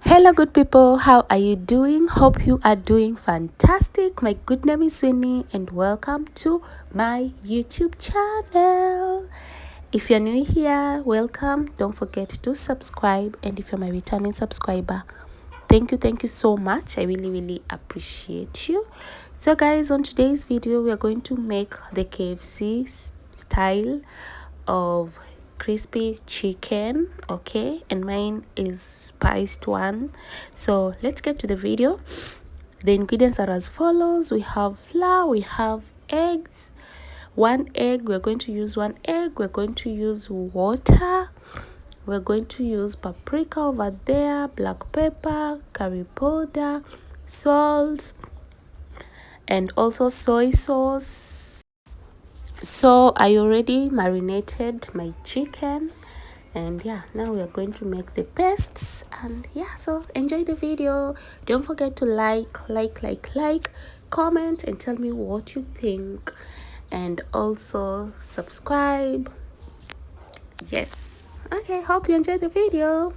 Hello, good people. How are you doing? Hope you are doing fantastic. My good name is Winnie, and welcome to my YouTube channel. If you're new here, welcome. Don't forget to subscribe, and if you're my returning subscriber, thank you so much. I really appreciate you. So guys, on today's video we are going to make the KFC style of crispy chicken, okay, and mine is spiced one. So let's get to the video. The ingredients are as follows. We have flour, we have eggs, one egg. We're going to use one egg. We're going to use water. We're going to use paprika over there, black pepper, curry powder, salt, and also soy sauce. So I already marinated my chicken, and yeah, now we are going to make the pastes. And yeah, so enjoy the video. Don't forget to like, comment, and tell me what you think, and also subscribe. Yes, okay, hope you enjoy the video.